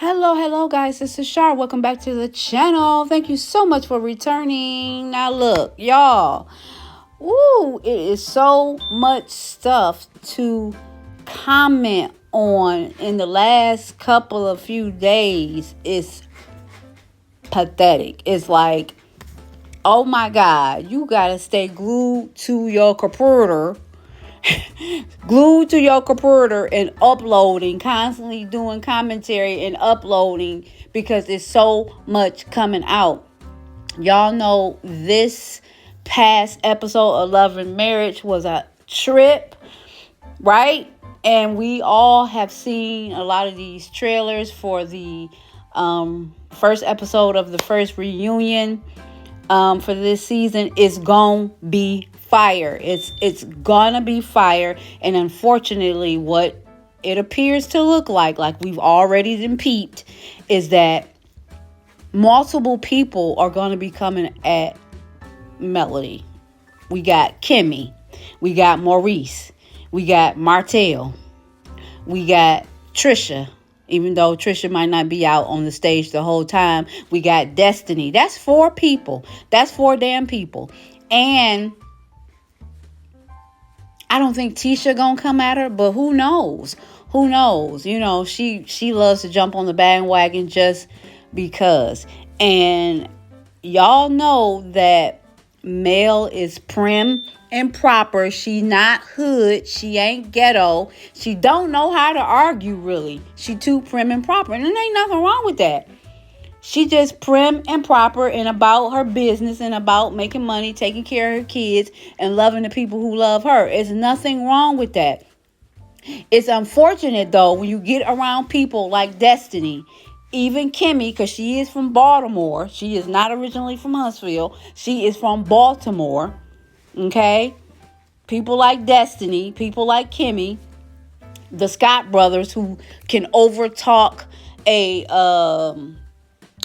Hello guys, this is Shari. Welcome back to the channel. Thank you so much for returning. Now look, y'all. Ooh, it is so much stuff to comment on in the last couple of few days. It's pathetic. It's like, oh my God, you gotta stay glued to your computer. Glued to your computer and uploading, constantly doing commentary and uploading because there's so much coming out. Y'all know this past episode of Love and Marriage was a trip, right? And we all have seen a lot of these trailers for the first episode of the first reunion for this season. Is gonna be fire. It's gonna be fire. And unfortunately, what it appears to look like we've already been peeped, is that multiple people are gonna be coming at Melody. We got Kimmy, we got Maurice, we got Martell, we got Trisha. Even though Trisha might not be out on the stage the whole time, we got Destiny. That's 4 people. That's 4 damn people. And I don't think Tisha gonna come at her, but who knows? Who knows? You know, she loves to jump on the bandwagon just because. And y'all know that Mel is prim and proper. She not hood. She ain't ghetto. She don't know how to argue, really. She too prim and proper. And there ain't nothing wrong with that. She just prim and proper and about her business and about making money, taking care of her kids, and loving the people who love her. There's nothing wrong with that. It's unfortunate, though, when you get around people like Destiny, even Kimmy, because she is from Baltimore. She is not originally from Huntsville. She is from Baltimore. Okay? People like Destiny, people like Kimmy, the Scott brothers, who can overtalk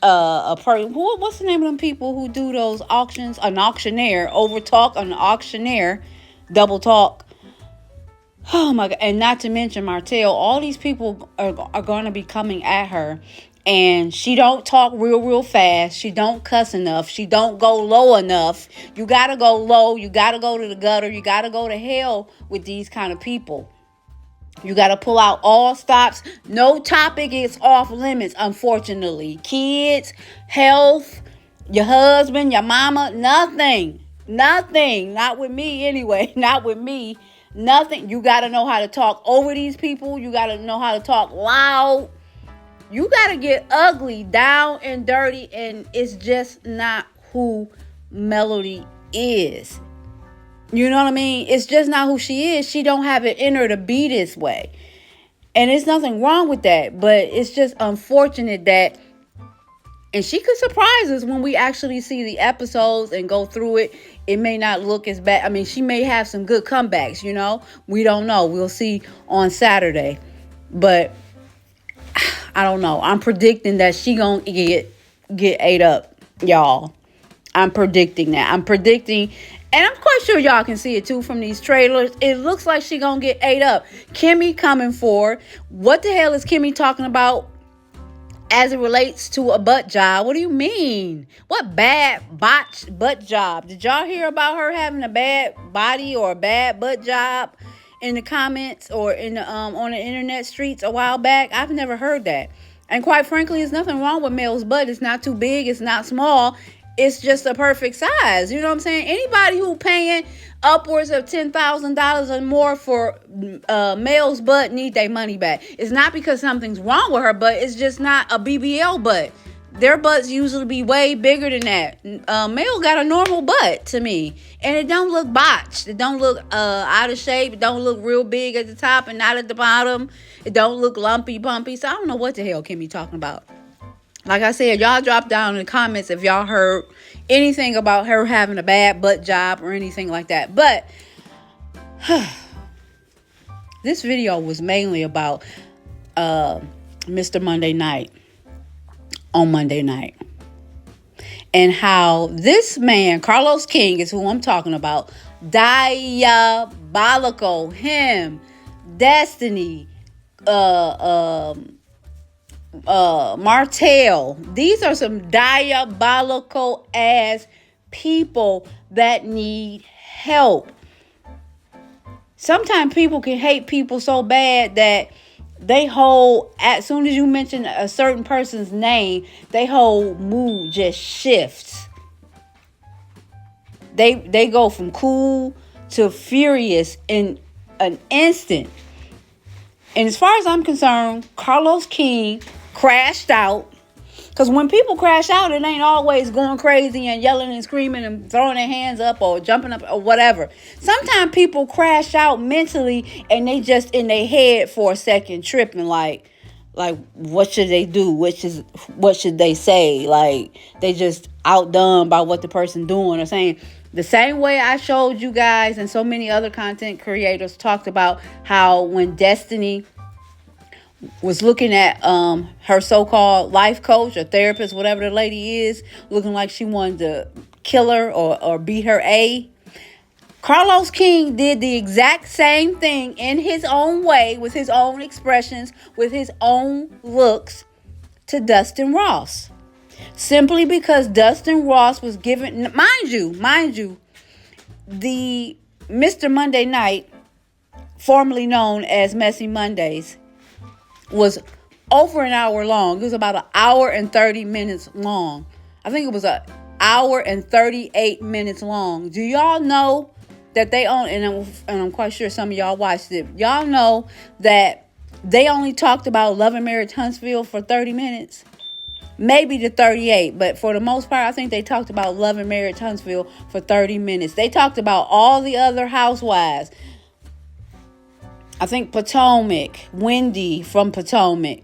what's the name of them people who do those auctions? An auctioneer. Overtalk an auctioneer. Double talk. Oh my God. And not to mention Martell. All these people are going to be coming at her. And she don't talk real fast. She don't cuss enough. She don't go low enough. You got to go low. You got to go to the gutter. You got to go to hell with these kind of people. You got to pull out all stops. No topic is off limits, unfortunately. Kids, health, your husband, your mama, nothing. Nothing. Not with me anyway. Not with me. Nothing. You got to know how to talk over these people. You got to know how to talk loud. You got to get ugly, down and dirty, and it's just not who Melody is. You know what I mean? It's just not who she is. She don't have it in her to be this way. And there's nothing wrong with that. But it's just unfortunate that, and she could surprise us when we actually see the episodes and go through it. It may not look as bad. I mean, she may have some good comebacks, you know? We don't know. We'll see on Saturday. But I don't know. I'm predicting that she gonna get ate up, y'all. I'm predicting that. I'm predicting. And I'm quite sure y'all can see it too from these trailers. It looks like she gonna get ate up. Kimmy coming for her. What the hell is Kimmy talking about as it relates to a butt job? What do you mean? What bad botched butt job? Did y'all hear about her having a bad body or a bad butt job in the comments or in the on the internet streets a while back? I've never heard that. And quite frankly, there's nothing wrong with Mel's butt. It's not too big. It's not small. It's just a perfect size. You know what I'm saying? Anybody who paying upwards of $10,000 or more for Mel's butt need their money back. It's not because something's wrong with her butt. It's just not a BBL butt. Their butts usually be way bigger than that. Mel got a normal butt to me. And it don't look botched. It don't look out of shape. It don't look real big at the top and not at the bottom. It don't look lumpy, bumpy. So I don't know what the hell Kimmy talking about. Like I said, y'all drop down in the comments if y'all heard anything about her having a bad butt job or anything like that. But this video was mainly about Mr. Monday Night on Monday night. And how this man, Carlos King, is who I'm talking about. Diabolical. Him. Destiny. Martell. These are some diabolical ass people that need help. Sometimes people can hate people so bad that they whole, as soon as you mention a certain person's name, they whole mood just shifts. They go from cool to furious in an instant. And as far as I'm concerned, Carlos King crashed out. Because when people crash out, it ain't always going crazy and yelling and screaming and throwing their hands up or jumping up or whatever. Sometimes people crash out mentally and they just in their head for a second tripping like what should they do? What should they say? Like they just outdone by what the person doing or saying. The same way I showed you guys and so many other content creators talked about how when Destiny was looking at her so-called life coach or therapist, whatever the lady is, looking like she wanted to kill her or beat her A. Carlos King did the exact same thing in his own way, with his own expressions, with his own looks to Dustin Ross. Simply because Dustin Ross was given, mind you, the Mr. Monday Night, formerly known as Messy Mondays, was over an hour long. It was about an hour and 30 minutes long. I think it was an hour and 38 minutes long. Do y'all know that they own, and I'm quite sure some of y'all watched it. Y'all know that they only talked about Love and Marriage Huntsville for 30 minutes. Maybe to 38, but for the most part, I think they talked about Love and Marriage Huntsville for 30 minutes. They talked about all the other housewives. I think Potomac, Wendy from Potomac,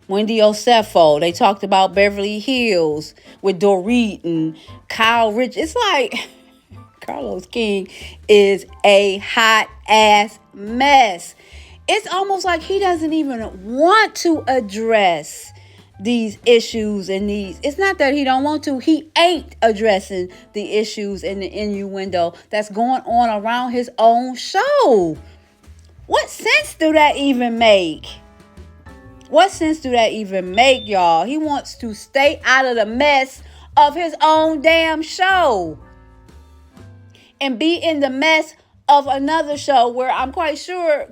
Wendy Osefo. They talked about Beverly Hills with Dorit and Kyle Rich. It's like Carlos King is a hot ass mess. It's almost like he doesn't even want to address these issues and these. It's not that he don't want to. He ain't addressing the issues and the innuendo that's going on around his own show. What sense do that even make? What sense do that even make, y'all? He wants to stay out of the mess of his own damn show and be in the mess of another show where I'm quite sure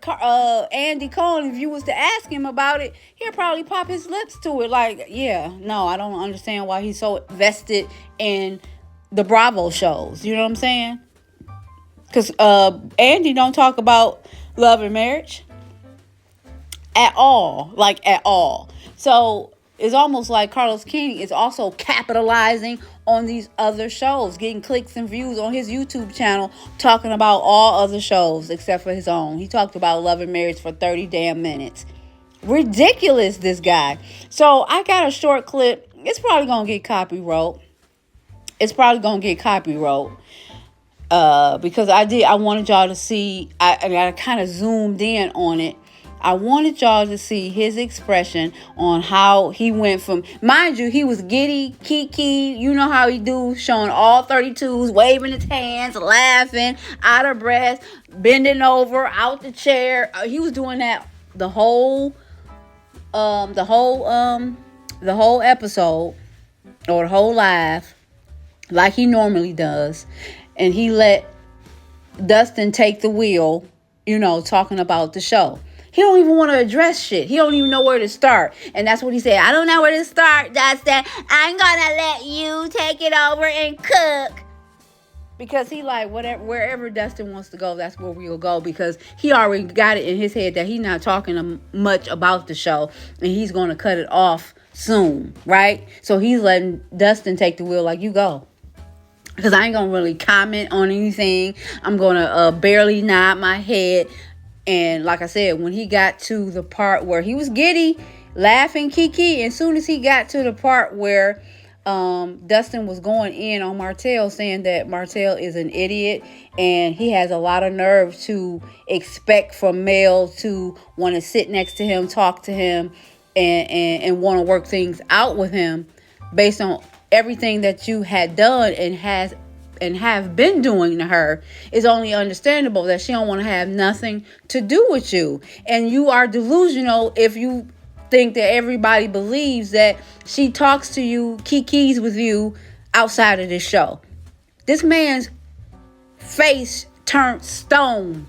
Andy Cohen, if you was to ask him about it, he'll probably pop his lips to it. Like, yeah, no, I don't understand why he's so vested in the Bravo shows. You know what I'm saying? Because Andy don't talk about Love and Marriage at all. Like, at all. So it's almost like Carlos King is also capitalizing on these other shows, getting clicks and views on his YouTube channel, talking about all other shows except for his own. He talked about Love and Marriage for 30 damn minutes. Ridiculous, this guy. So I got a short clip. It's probably going to get copyright. Because I wanted y'all to see, I kind of zoomed in on it. I wanted y'all to see his expression on how he went from, mind you, he was giddy, kiki, you know how he do, showing all 32s, waving his hands, laughing, out of breath, bending over, out the chair. He was doing that the whole episode or the whole live, like he normally does. And he let Dustin take the wheel, talking about the show. He don't even want to address shit. He don't even know where to start. And that's what he said. I don't know where to start, Dustin. I'm going to let you take it over and cook. Because he like, wherever Dustin wants to go, that's where we'll go. Because he already got it in his head that he's not talking much about the show. And he's going to cut it off soon, right? So he's letting Dustin take the wheel, like, you go. Because I ain't going to really comment on anything. I'm going to barely nod my head. And like I said, when he got to the part where he was giddy, laughing, kiki, and as soon as he got to the part where Dustin was going in on Martel, saying that Martel is an idiot and he has a lot of nerve to expect from male to want to sit next to him, talk to him, and want to work things out with him based on everything that you had done and have been doing to her, is only understandable that she don't want to have nothing to do with you. And you are delusional if you think that everybody believes that she talks to you, kikis with you outside of this show. This man's face turned stone.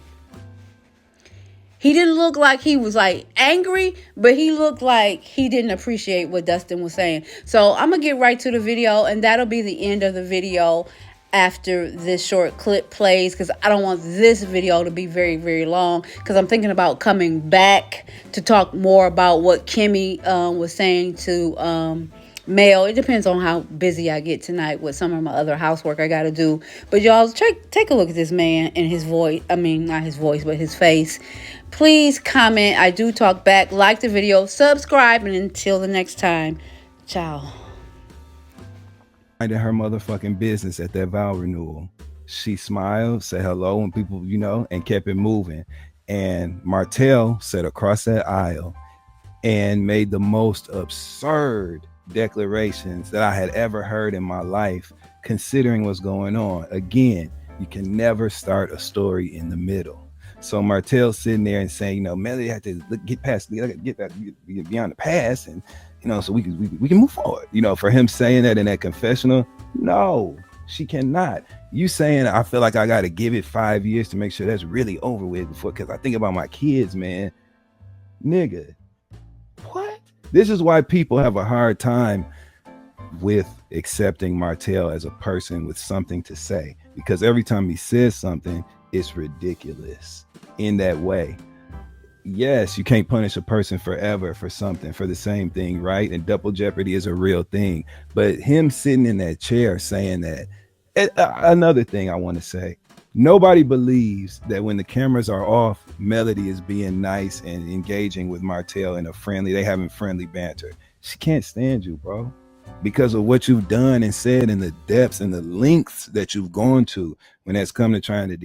He didn't look like he was like angry, but he looked like he didn't appreciate what Dustin was saying. So I'm going to get right to the video, and that'll be the end of the video after this short clip plays, because I don't want this video to be very, very long, because I'm thinking about coming back to talk more about what Kimmy was saying to Mel. It depends on how busy I get tonight with some of my other housework I got to do. But y'all, take a look at this man and his voice. I mean, not his voice, but his face. Please comment. I do talk back. Like the video. Subscribe. And until the next time, ciao. In her motherfucking business at that vow renewal. She smiled, said hello, and people, you know, and kept it moving. And Martell sat across that aisle and made the most absurd declarations that I had ever heard in my life, considering what's going on. Again, you can never start a story in the middle. So Martell sitting there and saying, you know, Melody had to get past, get beyond the past, and you know, so we can move forward. You know, for him saying that in that confessional, no, she cannot. You saying I feel like I got to give it 5 years to make sure that's really over with before, because I think about my kids, man. Nigga, what? This is why people have a hard time with accepting Martell as a person with something to say, because every time he says something, it's ridiculous in that way. Yes, you can't punish a person forever for something, for the same thing, right? And double jeopardy is a real thing. But him sitting in that chair saying that, another thing I want to say, nobody believes that when the cameras are off, Melody is being nice and engaging with Martell in a friendly, they having friendly banter. She can't stand you, bro, because of what you've done and said and the depths and the lengths that you've gone to when that's come to trying to